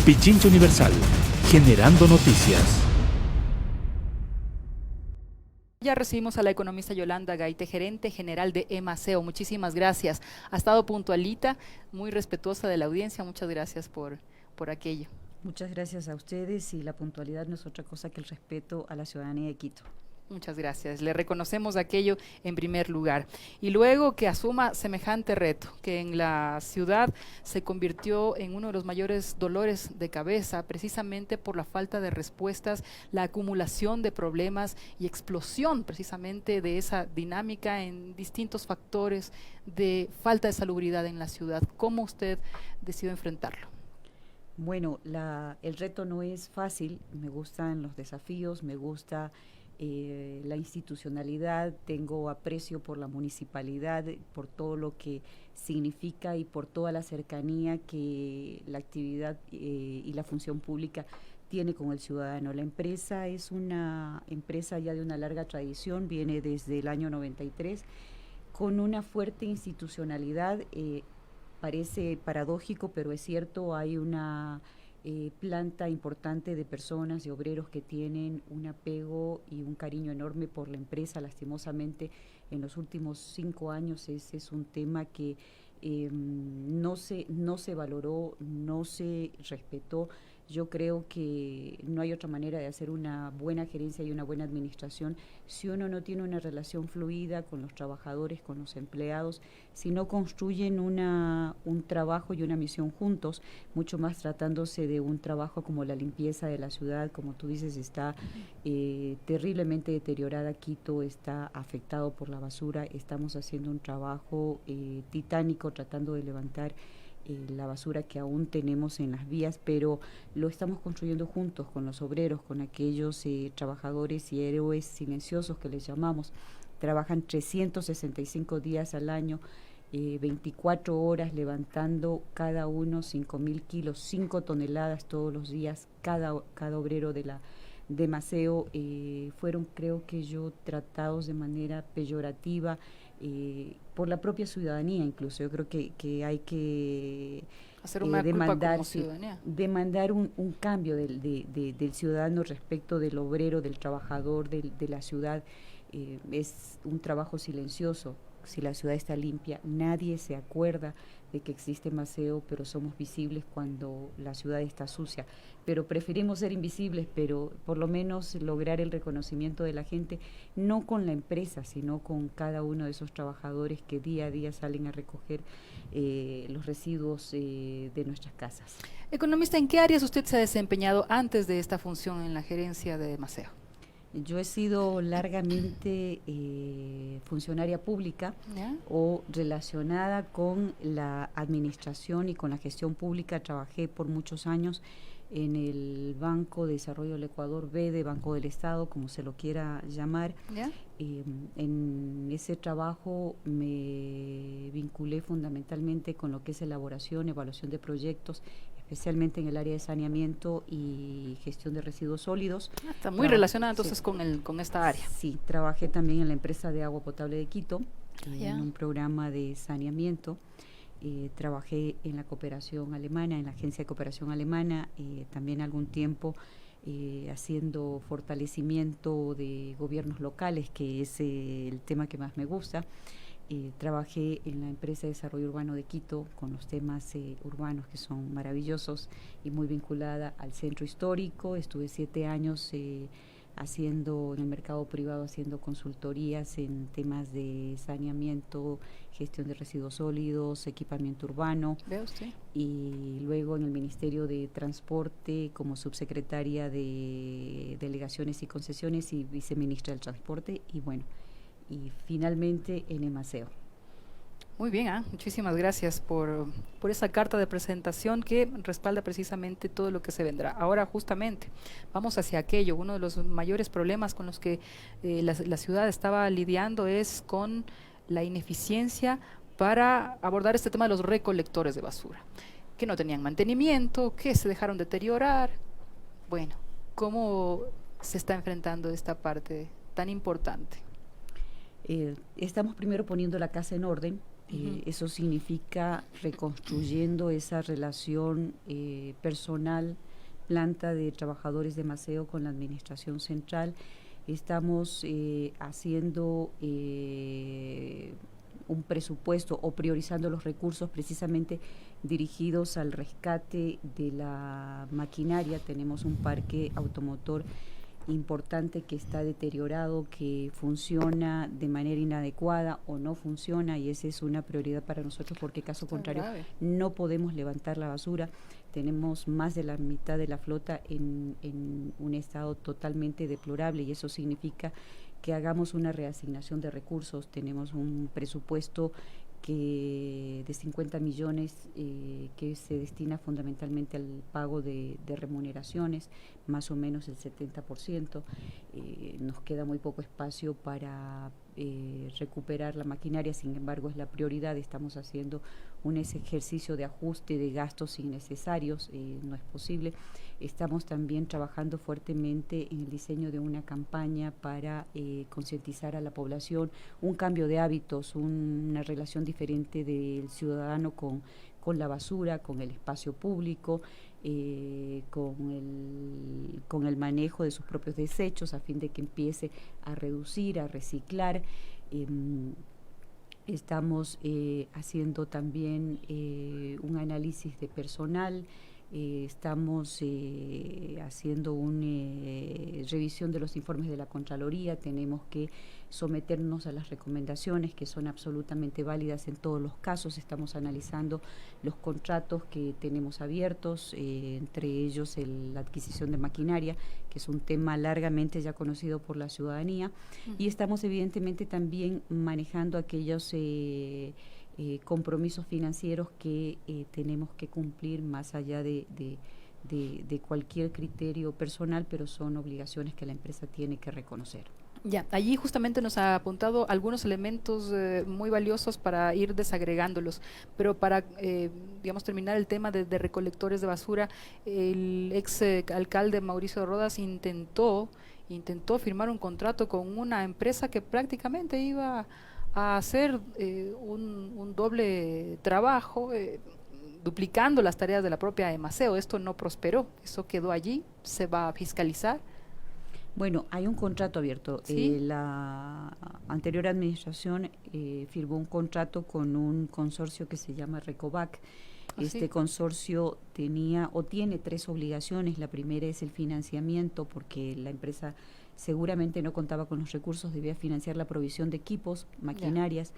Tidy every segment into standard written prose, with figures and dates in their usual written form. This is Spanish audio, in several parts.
Pichincha Universal, generando noticias. Ya recibimos a la economista Yolanda Gaite, gerente general de EMACEO. Muchísimas gracias. Ha estado puntualita, muy respetuosa de la audiencia. Muchas gracias por aquello. Muchas gracias a ustedes, y la puntualidad no es otra cosa que el respeto a la ciudadanía de Quito. Muchas gracias. Le reconocemos aquello en primer lugar. Y luego que asuma semejante reto, que en la ciudad se convirtió en uno de los mayores dolores de cabeza, precisamente por la falta de respuestas, la acumulación de problemas y explosión precisamente de esa dinámica en distintos factores de falta de salubridad en la ciudad. ¿Cómo usted decidió enfrentarlo? Bueno, el reto no es fácil. Me gustan los desafíos, me gusta la institucionalidad, tengo aprecio por la municipalidad, por todo lo que significa y por toda la cercanía que la actividad y la función pública tiene con el ciudadano. La empresa es una empresa ya de una larga tradición, viene desde el año 93, con una fuerte institucionalidad. Parece paradójico, pero es cierto, hay una planta importante de personas y obreros que tienen un apego y un cariño enorme por la empresa. Lastimosamente, en los últimos 5 años ese es un tema que no se valoró, no se respetó. Yo creo que no hay otra manera de hacer una buena gerencia y una buena administración si uno no tiene una relación fluida con los trabajadores, con los empleados, si no construyen un trabajo y una misión juntos, mucho más tratándose de un trabajo como la limpieza de la ciudad. Como tú dices, está terriblemente deteriorada. Quito está afectado por la basura. Estamos haciendo un trabajo titánico tratando de levantar la basura que aún tenemos en las vías, pero lo estamos construyendo juntos con los obreros, con aquellos trabajadores y héroes silenciosos que les llamamos. Trabajan 365 días al año, 24 horas levantando cada uno 5.000 kilos, 5 toneladas todos los días, cada obrero de EMACEO. Fueron, creo que yo, tratados de manera peyorativa por la propia ciudadanía. Incluso yo creo que hay que hacer una demandar, demandar un cambio del ciudadano respecto del obrero, del trabajador, de la ciudad. Es un trabajo silencioso. Si la ciudad está limpia, nadie se acuerda de que existe EMACEO, pero somos visibles cuando la ciudad está sucia. Pero preferimos ser invisibles, pero por lo menos lograr el reconocimiento de la gente, no con la empresa, sino con cada uno de esos trabajadores que día a día salen a recoger los residuos de nuestras casas. Economista, ¿en qué áreas usted se ha desempeñado antes de esta función en la gerencia de EMACEO? Yo he sido largamente funcionaria pública o relacionada con la administración y con la gestión pública. Trabajé por muchos años en el Banco de Desarrollo del Ecuador, BEDE, Banco del Estado, como se lo quiera llamar. En ese trabajo me vinculé fundamentalmente con lo que es elaboración, evaluación de proyectos, especialmente en el área de saneamiento y gestión de residuos sólidos. Está muy relacionada entonces con esta área. Sí, trabajé también en la empresa de agua potable de Quito, en un programa de saneamiento. Trabajé en la cooperación alemana, en la agencia de cooperación alemana, también algún tiempo haciendo fortalecimiento de gobiernos locales, que es el tema que más me gusta. Trabajé en la empresa de desarrollo urbano de Quito con los temas urbanos, que son maravillosos, y muy vinculada al centro histórico. Estuve 7 años haciendo en el mercado privado, haciendo consultorías en temas de saneamiento, gestión de residuos sólidos, equipamiento urbano. ¿Ve usted? Y luego en el Ministerio de Transporte como subsecretaria de Delegaciones y Concesiones y viceministra del Transporte, y bueno, y finalmente en EMACEO. Muy bien, muchísimas gracias por esa carta de presentación que respalda precisamente todo lo que se vendrá. Ahora justamente vamos hacia aquello. Uno de los mayores problemas con los que la ciudad estaba lidiando es con la ineficiencia para abordar este tema de los recolectores de basura, que no tenían mantenimiento, que se dejaron deteriorar. Bueno, ¿cómo se está enfrentando esta parte tan importante? Estamos primero poniendo la casa en orden. Eso significa reconstruyendo esa relación personal, planta de trabajadores de Maceo con la administración central. Estamos haciendo un presupuesto o priorizando los recursos precisamente dirigidos al rescate de la maquinaria. Tenemos un parque automotor importante que está deteriorado, que funciona de manera inadecuada o no funciona, y esa es una prioridad para nosotros porque caso contrario no podemos levantar la basura. Tenemos más de la mitad de la flota en un estado totalmente deplorable, y eso significa que hagamos una reasignación de recursos. Tenemos un presupuesto de 50 millones que se destina fundamentalmente al pago de remuneraciones, más o menos el 70%. Nos queda muy poco espacio para recuperar la maquinaria, sin embargo es la prioridad. Estamos haciendo un ejercicio de ajuste de gastos innecesarios, no es posible. Estamos también trabajando fuertemente en el diseño de una campaña para concientizar a la población, un cambio de hábitos, una relación diferente del ciudadano con la basura, con el espacio público, con el manejo de sus propios desechos, a fin de que empiece a reducir, a reciclar. Estamos haciendo también un análisis de personal. Estamos haciendo una revisión de los informes de la Contraloría. Tenemos que someternos a las recomendaciones, que son absolutamente válidas en todos los casos. Estamos analizando los contratos que tenemos abiertos, entre ellos la adquisición de maquinaria, que es un tema largamente ya conocido por la ciudadanía, y estamos evidentemente también manejando aquellos compromisos financieros que tenemos que cumplir más allá de cualquier criterio personal, pero son obligaciones que la empresa tiene que reconocer. Ya, allí justamente nos ha apuntado algunos elementos muy valiosos para ir desagregándolos, pero para, digamos, terminar el tema de recolectores de basura, el ex alcalde Mauricio Rodas intentó firmar un contrato con una empresa que prácticamente iba a hacer un doble trabajo, duplicando las tareas de la propia Maceo. Esto no prosperó, eso quedó allí, se va a fiscalizar. Bueno, hay un contrato abierto. ¿Sí? La anterior administración firmó un contrato con un consorcio que se llama Recovac. Este consorcio tiene 3 obligaciones. La primera es el financiamiento, porque la empresa seguramente no contaba con los recursos, debía financiar la provisión de equipos, maquinarias,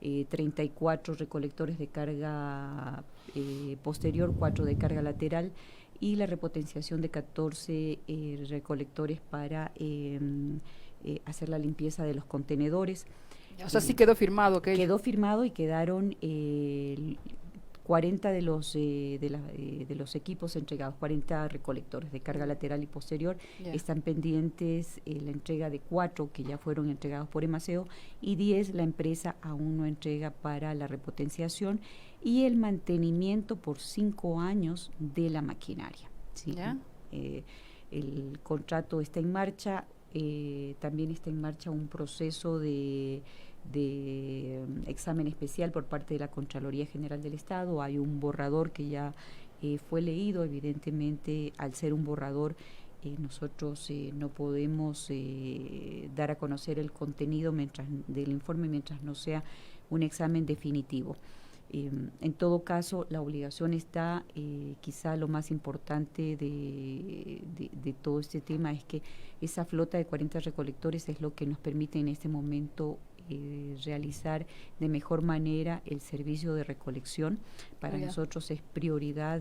34 recolectores de carga posterior, 4 de carga lateral, y la repotenciación de 14 recolectores para hacer la limpieza de los contenedores. O sea, sí quedó firmado. Quedó firmado y quedaron 40 de los equipos entregados, 40 recolectores de carga lateral y posterior. Están pendientes la entrega de 4 que ya fueron entregados por Emaceo, y 10 la empresa aún no entrega para la repotenciación y el mantenimiento por 5 años de la maquinaria. ¿Sí? El contrato está en marcha. También está en marcha un proceso de examen especial por parte de la Contraloría General del Estado. Hay un borrador que ya fue leído. Evidentemente, al ser un borrador, nosotros no podemos dar a conocer el contenido del informe mientras no sea un examen definitivo. En todo caso, la obligación está, quizá lo más importante de todo este tema es que esa flota de 40 recolectores es lo que nos permite en este momento realizar de mejor manera el servicio de recolección. Para nosotros es prioridad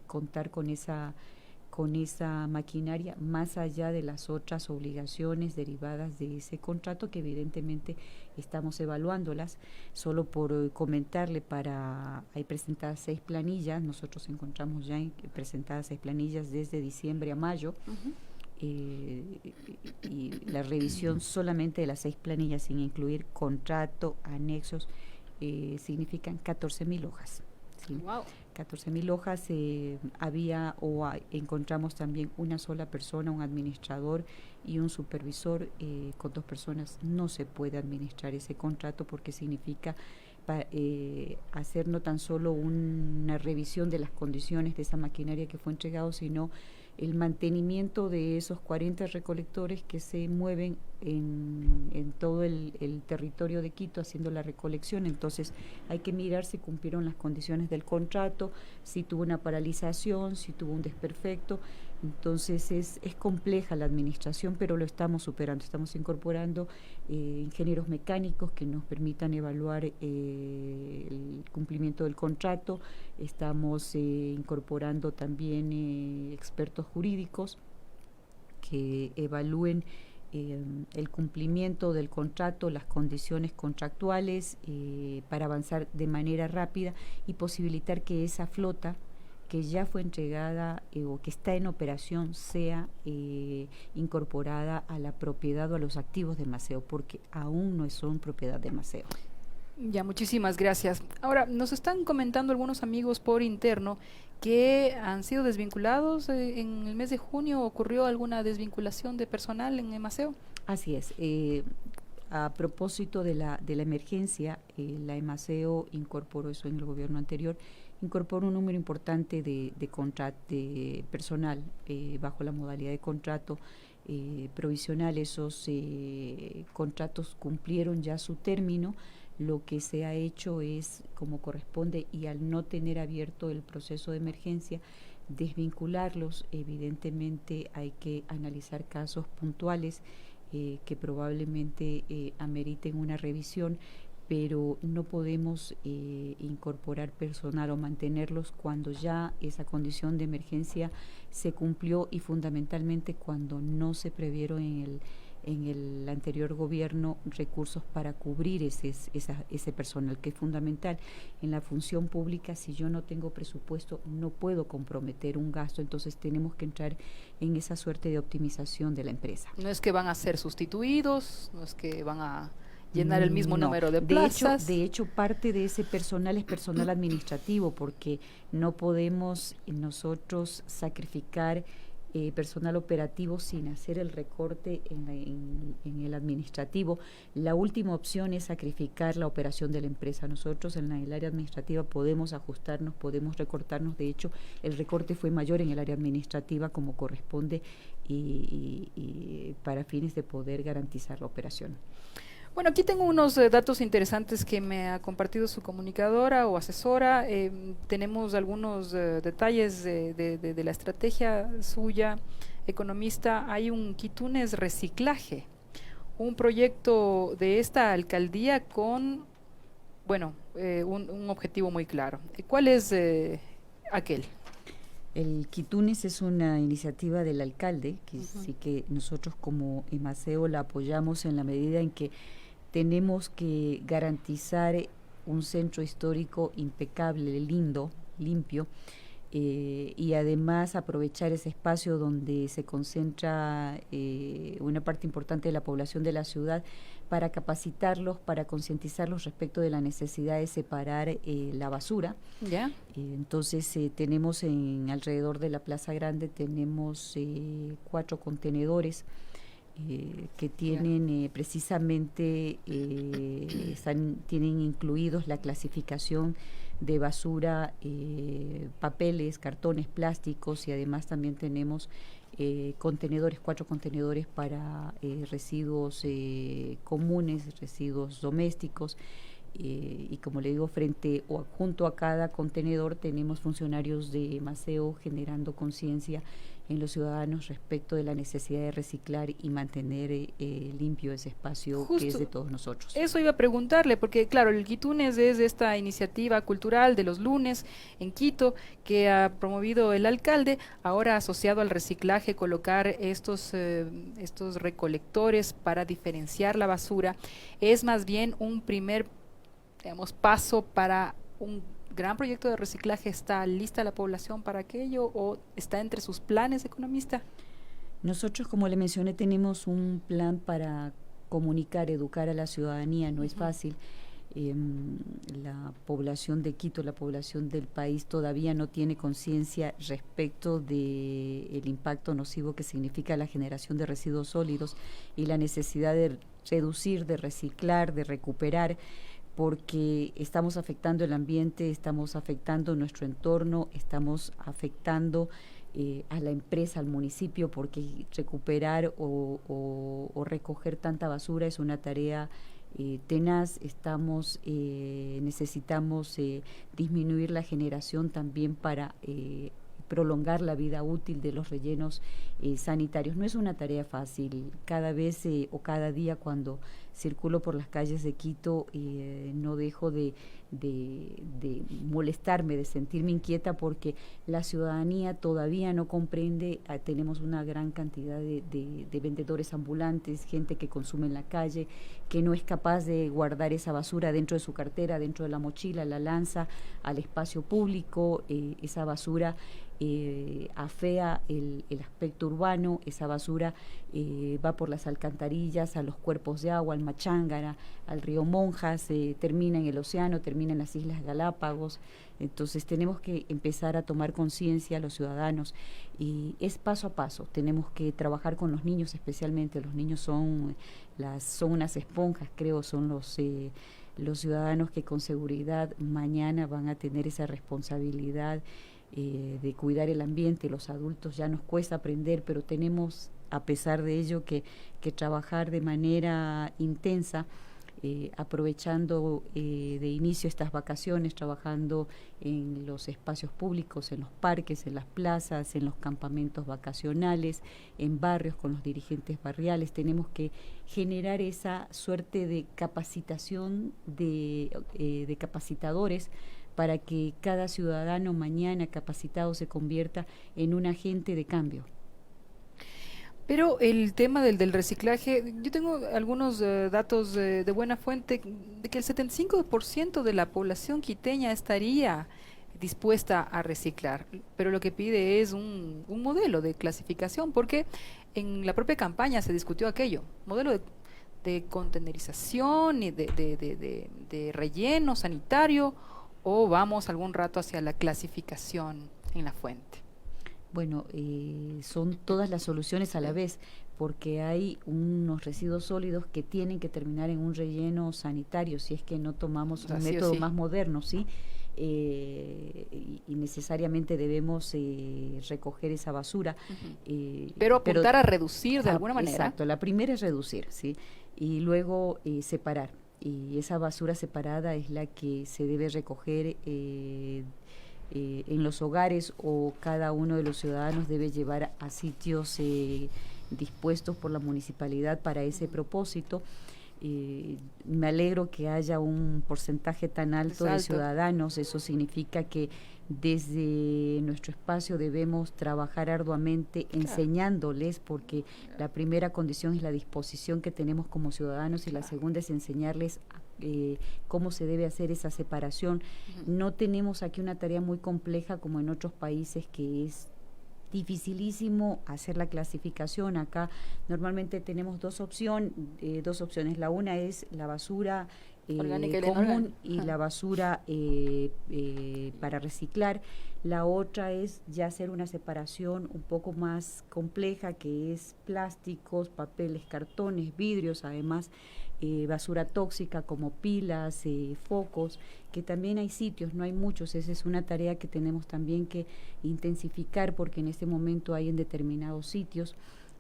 contar con esa maquinaria, más allá de las otras obligaciones derivadas de ese contrato, que evidentemente estamos evaluándolas. Solo por comentarle, hay presentadas 6 planillas. Nosotros encontramos ya presentadas 6 planillas desde diciembre a mayo. Y la revisión solamente de las 6 planillas, sin incluir contrato, anexos, significan 14.000 hojas. ¿Sí? Wow. 14.000 hojas. Encontramos también una sola persona, un administrador y un supervisor. Con 2 personas no se puede administrar ese contrato, porque significa hacer no tan solo una revisión de las condiciones de esa maquinaria que fue entregado, sino el mantenimiento de esos 40 recolectores que se mueven en todo el territorio de Quito haciendo la recolección. Entonces hay que mirar si cumplieron las condiciones del contrato, si tuvo una paralización, si tuvo un desperfecto. Entonces es compleja la administración, pero lo estamos superando. Estamos incorporando ingenieros mecánicos que nos permitan evaluar el cumplimiento del contrato. Estamos incorporando también expertos jurídicos que evalúen el cumplimiento del contrato, las condiciones contractuales, para avanzar de manera rápida y posibilitar que esa flota que ya fue entregada o que está en operación sea incorporada a la propiedad o a los activos de Maceo, porque aún no son propiedad de Maceo. Ya, muchísimas gracias. Ahora, nos están comentando algunos amigos por interno que han sido desvinculados. En el mes de junio ocurrió alguna desvinculación de personal en Maceo. Así es. A propósito de la emergencia, la Emaceo incorporó, eso en el gobierno anterior, incorporó un número importante de personal bajo la modalidad de contrato provisional. Esos contratos cumplieron ya su término. Lo que se ha hecho es, como corresponde, y al no tener abierto el proceso de emergencia, desvincularlos. Evidentemente hay que analizar casos puntuales que probablemente ameriten una revisión, pero no podemos incorporar personal o mantenerlos cuando ya esa condición de emergencia se cumplió, y fundamentalmente cuando no se previeron en el anterior gobierno recursos para cubrir ese personal, que es fundamental. En la función pública, si yo no tengo presupuesto, no puedo comprometer un gasto, entonces tenemos que entrar en esa suerte de optimización de la empresa. No es que van a ser sustituidos, no es que van a llenar el mismo número de plazas. De hecho, parte de ese personal es personal administrativo, porque no podemos nosotros sacrificar personal operativo sin hacer el recorte en el administrativo. La última opción es sacrificar la operación de la empresa. Nosotros en el área administrativa podemos ajustarnos, podemos recortarnos. De hecho, el recorte fue mayor en el área administrativa, como corresponde, y para fines de poder garantizar la operación. Bueno, aquí tengo unos datos interesantes que me ha compartido su comunicadora o asesora. Tenemos algunos detalles de la estrategia suya, economista. Hay un Quitunes Reciclaje, un proyecto de esta alcaldía con, bueno, un objetivo muy claro. ¿Cuál es aquel? El Quitunes es una iniciativa del alcalde, que sí que nosotros como Emaceo la apoyamos en la medida en que tenemos que garantizar un centro histórico impecable, lindo, limpio, y además aprovechar ese espacio donde se concentra una parte importante de la población de la ciudad, para capacitarlos, para concientizarlos respecto de la necesidad de separar la basura. ¿Ya? Entonces tenemos alrededor de la Plaza Grande, tenemos 4 contenedores que tienen precisamente, tienen incluidos la clasificación de basura, papeles, cartones, plásticos, y además también tenemos contenedores, 4 contenedores para residuos comunes, residuos domésticos, y como le digo, frente o junto a cada contenedor tenemos funcionarios de Maceo generando conciencia en los ciudadanos respecto de la necesidad de reciclar y mantener limpio ese espacio. Justo, que es de todos nosotros. Eso iba a preguntarle, porque claro, el Quitunes es esta iniciativa cultural de los lunes en Quito que ha promovido el alcalde, ahora asociado al reciclaje, colocar estos recolectores para diferenciar la basura. Es más bien un primer, digamos, paso para un gran proyecto de reciclaje. ¿Está lista la población para aquello o está entre sus planes, economista? Nosotros, como le mencioné, tenemos un plan para comunicar, educar a la ciudadanía. No es fácil. La población de Quito, la población del país todavía no tiene conciencia respecto del impacto nocivo que significa la generación de residuos sólidos y la necesidad de reducir, de reciclar, de recuperar. porque estamos afectando el ambiente, estamos afectando nuestro entorno, estamos afectando a la empresa, al municipio, porque recuperar o recoger tanta basura es una tarea tenaz. Necesitamos disminuir la generación también para prolongar la vida útil de los rellenos sanitarios. No es una tarea fácil. Cada vez o cada día cuando circulo por las calles de Quito no dejo de molestarme, de sentirme inquieta, porque la ciudadanía todavía no comprende. Tenemos una gran cantidad de vendedores ambulantes, gente que consume en la calle, que no es capaz de guardar esa basura dentro de su cartera, dentro de la mochila, la lanza al espacio público. Esa basura afea el aspecto urbano, esa basura va por las alcantarillas a los cuerpos de agua, al Machángara, al río Monjas, termina en el océano, termina en las Islas Galápagos. Entonces tenemos que empezar a tomar conciencia los ciudadanos, y es paso a paso. Tenemos que trabajar con los niños, especialmente. Los niños son unas esponjas, creo, son los ciudadanos que con seguridad mañana van a tener esa responsabilidad de cuidar el ambiente. Los adultos ya nos cuesta aprender, pero tenemos, a pesar de ello, que trabajar de manera intensa, aprovechando de inicio estas vacaciones, trabajando en los espacios públicos, en los parques, en las plazas, en los campamentos vacacionales, en barrios con los dirigentes barriales. Tenemos que generar esa suerte de capacitación de capacitadores, para que cada ciudadano mañana capacitado se convierta en un agente de cambio. Pero el tema del reciclaje, yo tengo algunos datos de buena fuente, de que el 75% de la población quiteña estaría dispuesta a reciclar, pero lo que pide es un modelo de clasificación, porque en la propia campaña se discutió aquello, modelo de contenerización y de relleno sanitario, o vamos algún rato hacia la clasificación en la fuente. Bueno, son todas las soluciones a la vez, porque hay unos residuos sólidos que tienen que terminar en un relleno sanitario, si es que no tomamos un método más moderno, ¿sí? Y necesariamente debemos recoger esa basura. Pero apuntar a reducir de alguna manera. Exacto, la primera es reducir, ¿sí? Y luego separar. Y esa basura separada es la que se debe recoger en los hogares, o cada uno de los ciudadanos debe llevar a sitios dispuestos por la municipalidad para ese propósito. Me alegro que haya un porcentaje tan alto de ciudadanos. Eso significa que desde nuestro espacio debemos trabajar arduamente enseñándoles, porque la primera condición es la disposición que tenemos como ciudadanos, y la segunda es enseñarles cómo se debe hacer esa separación. No tenemos aquí una tarea muy compleja como en otros países, que es dificilísimo hacer la clasificación. Acá normalmente tenemos dos opciones. La una es la basura común y la basura para reciclar. La otra es ya hacer una separación un poco más compleja, que es plásticos, papeles, cartones, vidrios, además basura tóxica como pilas, focos, que también hay sitios, no hay muchos. Esa es una tarea que tenemos también que intensificar, porque en este momento hay en determinados sitios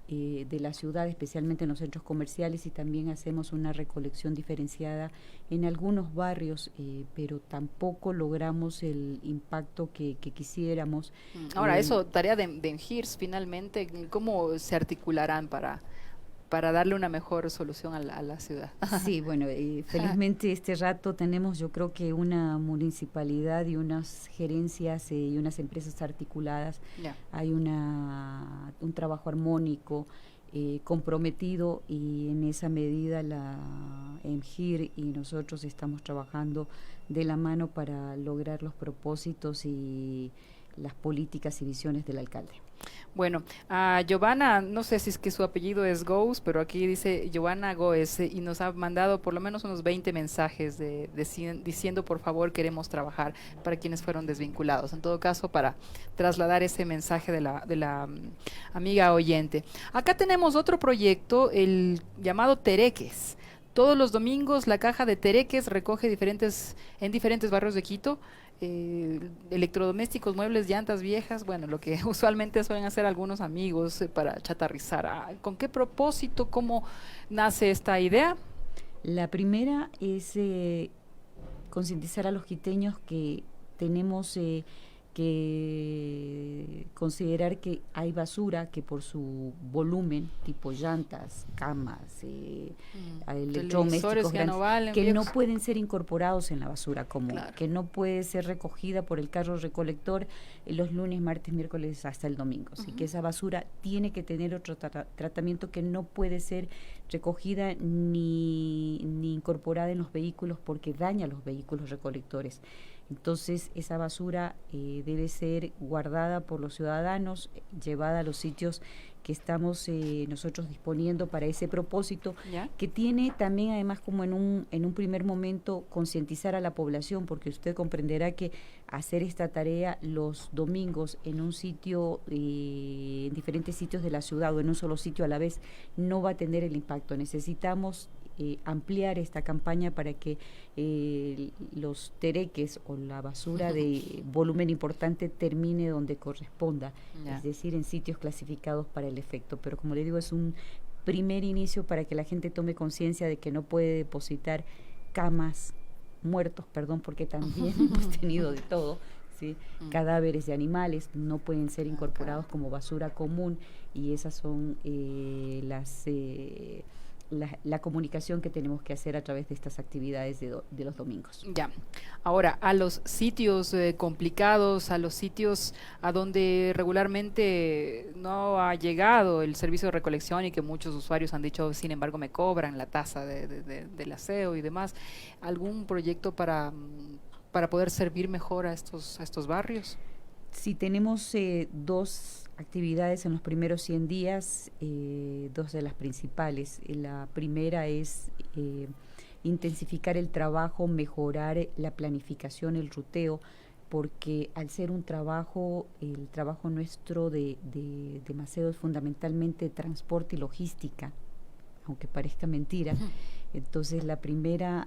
de la ciudad, especialmente en los centros comerciales, y también hacemos una recolección diferenciada en algunos barrios, pero tampoco logramos el impacto que quisiéramos. Ahora, eso, tarea de ENGIRS finalmente, ¿cómo se articularán para darle una mejor solución a la ciudad? Sí, bueno, felizmente este rato tenemos, yo creo que una municipalidad y unas gerencias y unas empresas articuladas. Hay un trabajo armónico, comprometido, y en esa medida la ENGIR y nosotros estamos trabajando de la mano para lograr los propósitos y las políticas y visiones del alcalde. Bueno, a Giovanna, no sé si es que su apellido es Goes, pero aquí dice Giovanna Goes, y nos ha mandado por lo menos unos 20 mensajes diciendo por favor queremos trabajar para quienes fueron desvinculados. En todo caso, para trasladar ese mensaje de la amiga oyente. Acá tenemos otro proyecto, el llamado Tereques. Todos los domingos la caja de Tereques recoge en diferentes barrios de Quito electrodomésticos, muebles, llantas viejas, bueno, lo que usualmente suelen hacer algunos amigos para chatarrizar. ¿Con qué propósito? ¿Cómo nace esta idea? La primera es concientizar a los quiteños que tenemos que considerar que hay basura que por su volumen, tipo llantas, camas, electrodomésticos grandes, que no pueden ser incorporados en la basura común, claro, que no puede ser recogida por el carro recolector los lunes, martes, miércoles hasta el domingo. Así que esa basura tiene que tener otro tratamiento, que no puede ser recogida ni incorporada en los vehículos porque daña a los vehículos recolectores. Entonces esa basura debe ser guardada por los ciudadanos, llevada a los sitios que estamos nosotros disponiendo para ese propósito, ¿ya?, que tiene también además como en un primer momento concientizar a la población, porque usted comprenderá que hacer esta tarea los domingos en un sitio, en diferentes sitios de la ciudad o en un solo sitio a la vez, no va a tener el impacto. Necesitamos ampliar esta campaña para que los tereques o la basura de volumen importante termine donde corresponda, es decir, en sitios clasificados para el efecto. Pero como le digo, es un primer inicio para que la gente tome conciencia de que no puede depositar muertos, porque también hemos tenido de todo, ¿sí? Cadáveres de animales no pueden ser incorporados como basura común, y esas son la comunicación que tenemos que hacer a través de estas actividades de los domingos. Ya. Ahora, a los sitios complicados, a los sitios a donde regularmente no ha llegado el servicio de recolección y que muchos usuarios han dicho, sin embargo, me cobran la tasa del aseo y demás, ¿algún proyecto para poder servir mejor a estos barrios? Sí, tenemos dos actividades en los primeros 100 días, dos de las principales. La primera es intensificar el trabajo, mejorar la planificación, el ruteo, porque al ser el trabajo nuestro de Maceo es fundamentalmente transporte y logística, aunque parezca mentira. Entonces la primera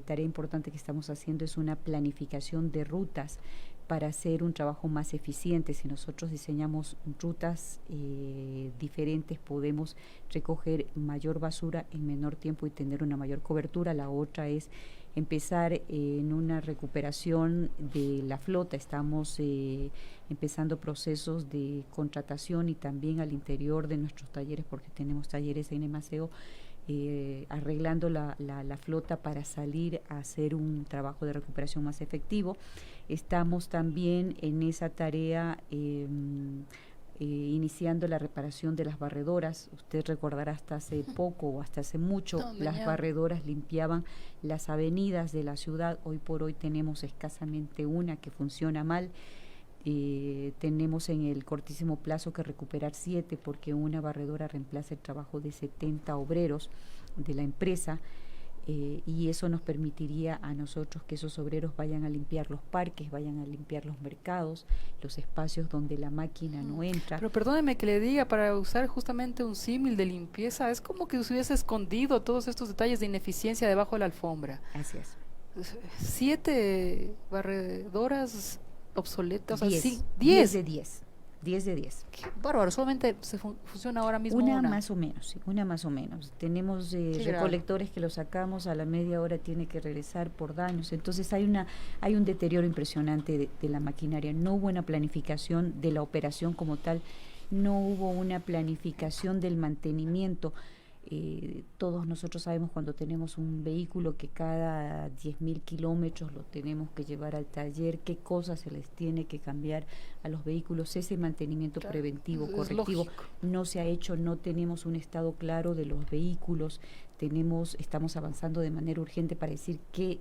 tarea importante que estamos haciendo es una planificación de rutas para hacer un trabajo más eficiente. Si nosotros diseñamos rutas diferentes, podemos recoger mayor basura en menor tiempo y tener una mayor cobertura. La otra es empezar en una recuperación de la flota. Estamos empezando procesos de contratación y también al interior de nuestros talleres, porque tenemos talleres en Maceo, arreglando la flota para salir a hacer un trabajo de recuperación más efectivo. Estamos también en esa tarea iniciando la reparación de las barredoras. Usted recordará, hasta hace poco o hasta hace mucho las barredoras limpiaban las avenidas de la ciudad. Hoy por hoy tenemos escasamente una que funciona mal. Tenemos en el cortísimo plazo que recuperar 7, porque una barredora reemplaza el trabajo de 70 obreros de la empresa, y eso nos permitiría a nosotros que esos obreros vayan a limpiar los parques, vayan a limpiar los mercados, los espacios donde la máquina no entra. Pero perdóneme que le diga, para usar justamente un símil de limpieza, es como que se hubiese escondido todos estos detalles de ineficiencia debajo de la alfombra. Así es. 7 barredoras obsoletas, 10, o sea, sí, 10 de 10. 10 de 10. Qué bárbaro, solamente funciona ahora mismo una más o menos, sí, una más o menos. Tenemos recolectores que lo sacamos, a la media hora tiene que regresar por daños. Entonces hay un deterioro impresionante de la maquinaria. No hubo una planificación de la operación como tal, no hubo una planificación del mantenimiento. Todos nosotros sabemos cuando tenemos un vehículo que cada 10.000 kilómetros lo tenemos que llevar al taller, qué cosas se les tiene que cambiar a los vehículos. Ese mantenimiento preventivo, correctivo, no se ha hecho. No tenemos un estado claro de los vehículos. Estamos avanzando de manera urgente para decir qué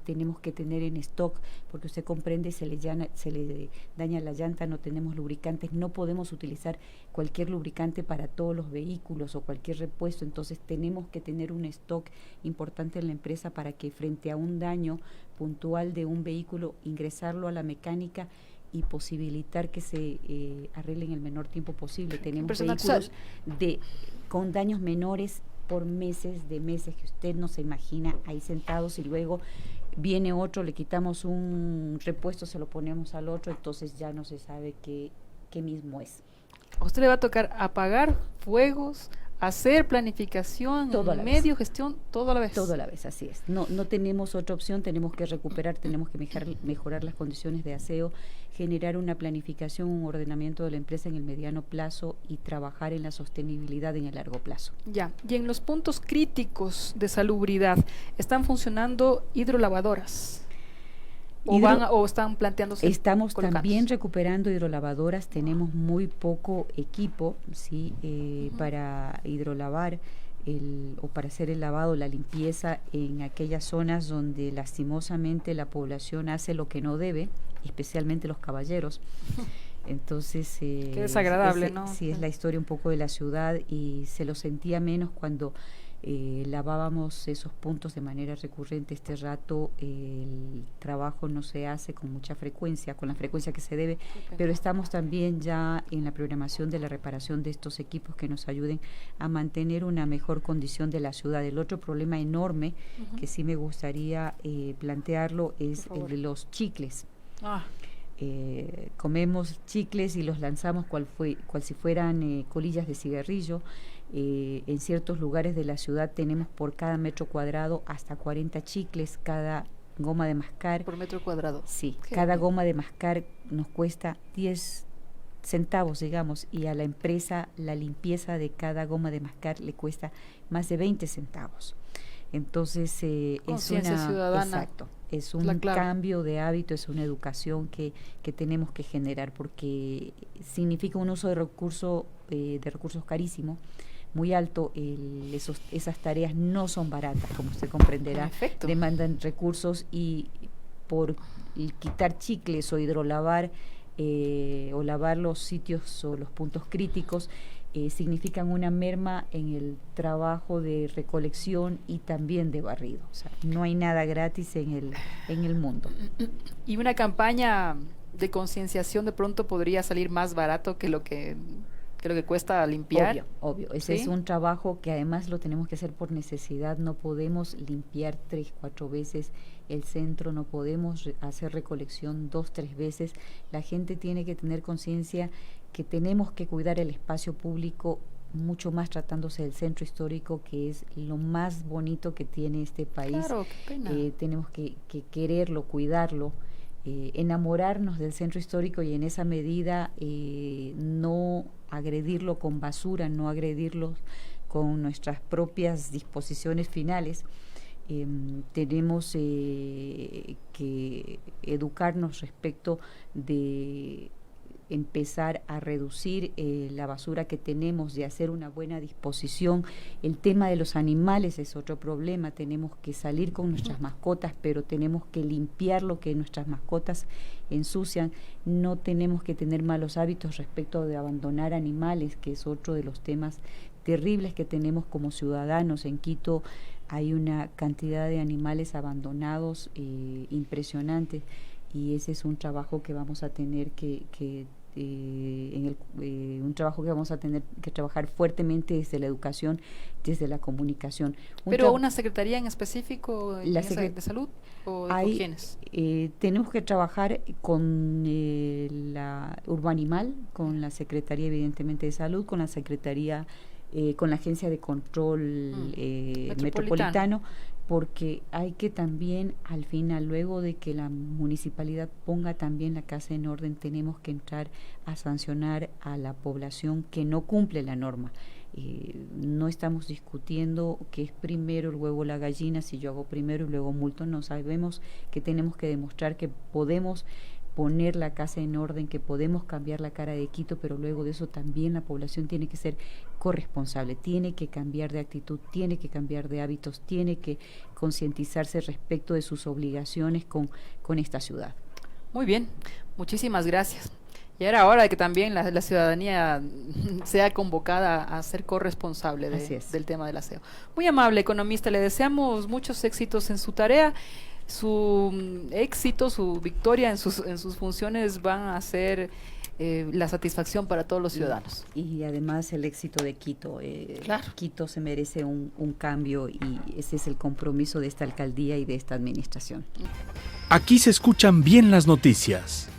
tenemos que tener en stock, porque usted comprende, se le daña la llanta, no tenemos lubricantes, no podemos utilizar cualquier lubricante para todos los vehículos o cualquier repuesto. Entonces tenemos que tener un stock importante en la empresa para que frente a un daño puntual de un vehículo, ingresarlo a la mecánica y posibilitar que se arregle en el menor tiempo posible. Tenemos vehículos con daños menores por meses de meses que usted no se imagina ahí sentados, y luego viene otro, le quitamos un repuesto, se lo ponemos al otro, entonces ya no se sabe qué mismo es. A usted le va a tocar apagar fuegos, hacer planificación, Todo a la medio, gestión, todo a la vez. Todo a la vez, así es. No tenemos otra opción, tenemos que recuperar, tenemos que mejorar las condiciones de aseo, generar una planificación, un ordenamiento de la empresa en el mediano plazo y trabajar en la sostenibilidad en el largo plazo. Ya, y en los puntos críticos de salubridad, ¿están funcionando hidrolavadoras? ¿O están planteándose? Estamos colocarlos? también recuperando hidrolavadoras, tenemos muy poco equipo, ¿sí? Para hidrolavar o para hacer el lavado, la limpieza en aquellas zonas donde lastimosamente la población hace lo que no debe, especialmente los caballeros. Entonces, qué desagradable, ¿no? Sí, es la historia un poco de la ciudad, y se lo sentía menos cuando lavábamos esos puntos de manera recurrente. Este rato el trabajo no se hace con mucha frecuencia, con la frecuencia que se debe, pero estamos también ya en la programación de la reparación de estos equipos que nos ayuden a mantener una mejor condición de la ciudad. El otro problema enorme que sí me gustaría plantearlo es el de los chicles. Comemos chicles y los lanzamos cual si fueran colillas de cigarrillo. En ciertos lugares de la ciudad tenemos por cada metro cuadrado hasta 40 chicles, cada goma de mascar. ¿Por metro cuadrado? Sí, cada goma de mascar nos cuesta 10 centavos, digamos, y a la empresa la limpieza de cada goma de mascar le cuesta más de 20 centavos. Entonces, conciencia ciudadana. Exacto, es un cambio de hábito, es una educación que tenemos que generar, porque significa un uso de recursos carísimo, muy alto. Esas tareas no son baratas, como usted comprenderá. Perfecto. Demandan recursos, y por quitar chicles o hidrolavar o lavar los sitios o los puntos críticos significan una merma en el trabajo de recolección y también de barrido. O sea, no hay nada gratis en el mundo. Y una campaña de concienciación de pronto podría salir más barato que lo que cuesta limpiar. Obvio. Ese es un trabajo que además lo tenemos que hacer por necesidad. No podemos limpiar 3-4 veces el centro, no podemos hacer recolección 2-3 veces. La gente tiene que tener conciencia que tenemos que cuidar el espacio público, mucho más tratándose del centro histórico, que es lo más bonito que tiene este país. Claro, qué pena. Tenemos que quererlo, cuidarlo, enamorarnos del centro histórico, y en esa medida no agredirlo con basura, no agredirlo con nuestras propias disposiciones finales. Tenemos que educarnos respecto de empezar a reducir la basura que tenemos, de hacer una buena disposición. El tema de los animales es otro problema. Tenemos que salir con nuestras mascotas, pero tenemos que limpiar lo que nuestras mascotas ensucian. No tenemos que tener malos hábitos respecto de abandonar animales, que es otro de los temas terribles que tenemos como ciudadanos. En Quito hay una cantidad de animales abandonados impresionante, y ese es un trabajo que vamos a tener un trabajo que vamos a tener que trabajar fuertemente desde la educación, desde la comunicación. ¿Pero una secretaría en específico de salud o de quiénes? Tenemos que trabajar con la Urbanimal, con la Secretaría evidentemente de Salud, con la Secretaría, con la Agencia de Control Metropolitano, porque hay que también, al final, luego de que la municipalidad ponga también la casa en orden, tenemos que entrar a sancionar a la población que no cumple la norma. No estamos discutiendo que es primero el huevo o la gallina, si yo hago primero y luego multo. No, sabemos que tenemos que demostrar que podemos poner la casa en orden, que podemos cambiar la cara de Quito, pero luego de eso también la población tiene que ser corresponsable, tiene que cambiar de actitud, tiene que cambiar de hábitos, tiene que concientizarse respecto de sus obligaciones con esta ciudad. Muy bien, muchísimas gracias. Y era hora de que también la ciudadanía sea convocada a ser corresponsable del tema del aseo. Muy amable, economista, le deseamos muchos éxitos en su tarea. Su éxito, su victoria en sus funciones van a ser la satisfacción para todos los ciudadanos. Y además el éxito de Quito. Claro. Quito se merece un cambio y ese es el compromiso de esta alcaldía y de esta administración. Aquí se escuchan bien las noticias.